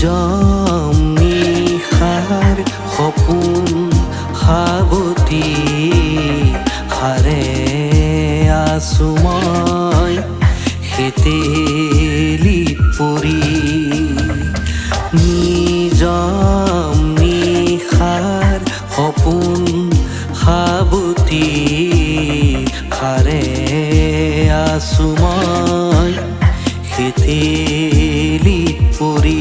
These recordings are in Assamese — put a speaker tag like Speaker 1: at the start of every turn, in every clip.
Speaker 1: নিজম নিশাৰ সপোন সাৱতি হাৰে আছো মই হেতেলিত পৰি নিজম নিশাৰ সপোন সাৱতি হাৰে আছো মই হেতেলিত পৰি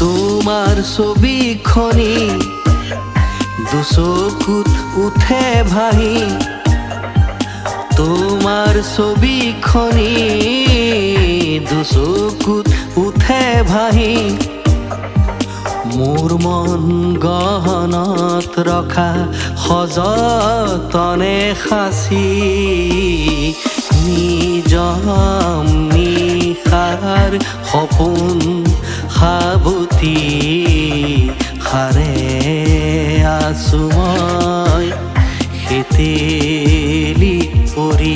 Speaker 1: তোমাৰ ছবিখনি দুচকুত উঠে ভাহি তোমাৰ ছবিখনি দুচকুত উঠে ভাহি মোৰ মন গহনত ৰখা সযতনে সাঁচি নিজম নিশাৰ সপোন সাৱতি হাৰে আছো মই হেতেলিত পৰি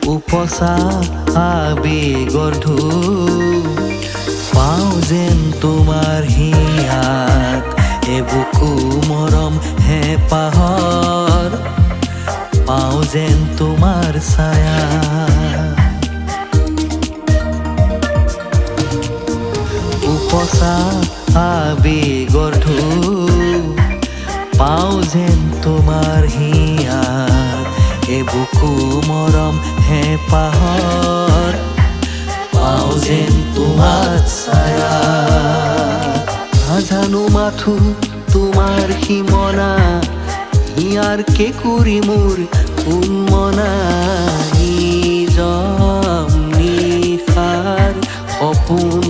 Speaker 1: উপচা আবেগৰ ঢৌ পাওঁ যেন তোমাৰ হিয়াত এবুকু মৰম হেঁপাহৰ পাওঁ যেন তোমাৰ ছায়া উপচা আবেগৰ ঢৌ পাওঁ যেন তোমাৰ হিয়াত এবুকু মৰম হেঁপাহৰ পাওঁ যেন তোমাৰ ছায়া নাজানো মাথো তোমাৰ সীমনা হিয়াৰ কেঁকুৰি মোৰ উন্মনা নিজম নিশাৰ সপোন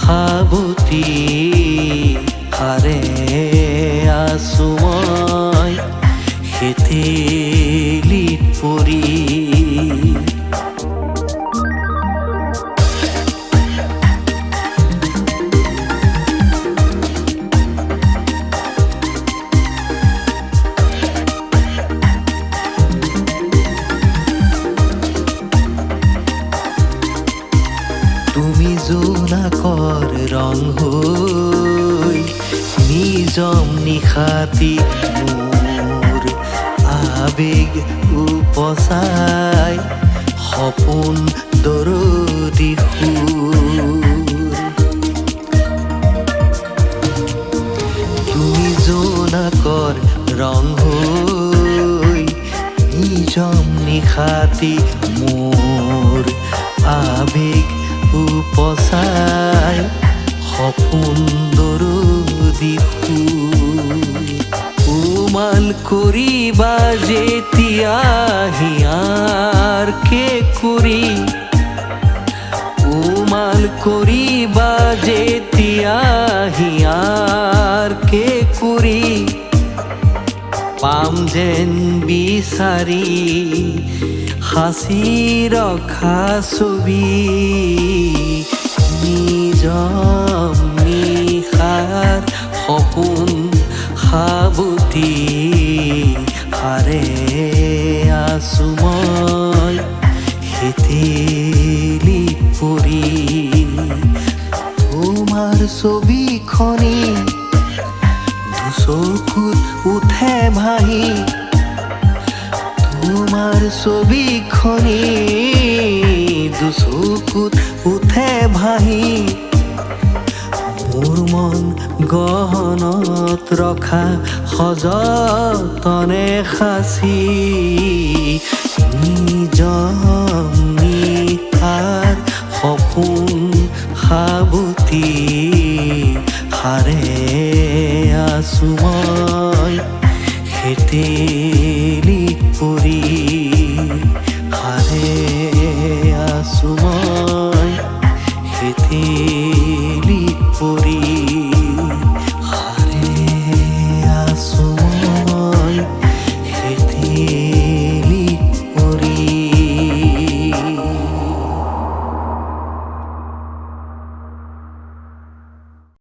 Speaker 1: সাৱতি হাৰে আছো মই হেতেলিত পৰি তুমি জোনাকৰ ৰং হৈ নিজম নিশাতি মোৰ আবেগ উপচাই সপোন দৰদি সুৰ তুমি জোনাকৰ ৰং হৈ নিজম নিশাতি মোৰ আবেগ উপচাই সপোন দৰদি উমাল কৰিবা যেতিয়া হিয়াৰ কেঁকুৰি উমাল কৰিবা যেতিয়া হিয়াৰ কেঁকুৰি পাম যেন বিচাৰি সাঁচি ৰখা ছবি নিজম নিশাৰ সপোন সাৱতি হাৰে আছো মই হেতেলিত পৰি তোমাৰ ছবিখনি দুচকুত উঠে ভাহি তোমাৰ ছবিখনি দুচকুত উঠে ভাহি মোৰ মন গহনত ৰখা সযতনে সাঁচি নিজম নিশাৰ সপোন সাৱতি হাৰে আছো মই হেতেলিত পৰি হাৰে আছো মই পথেতে লিক পৰি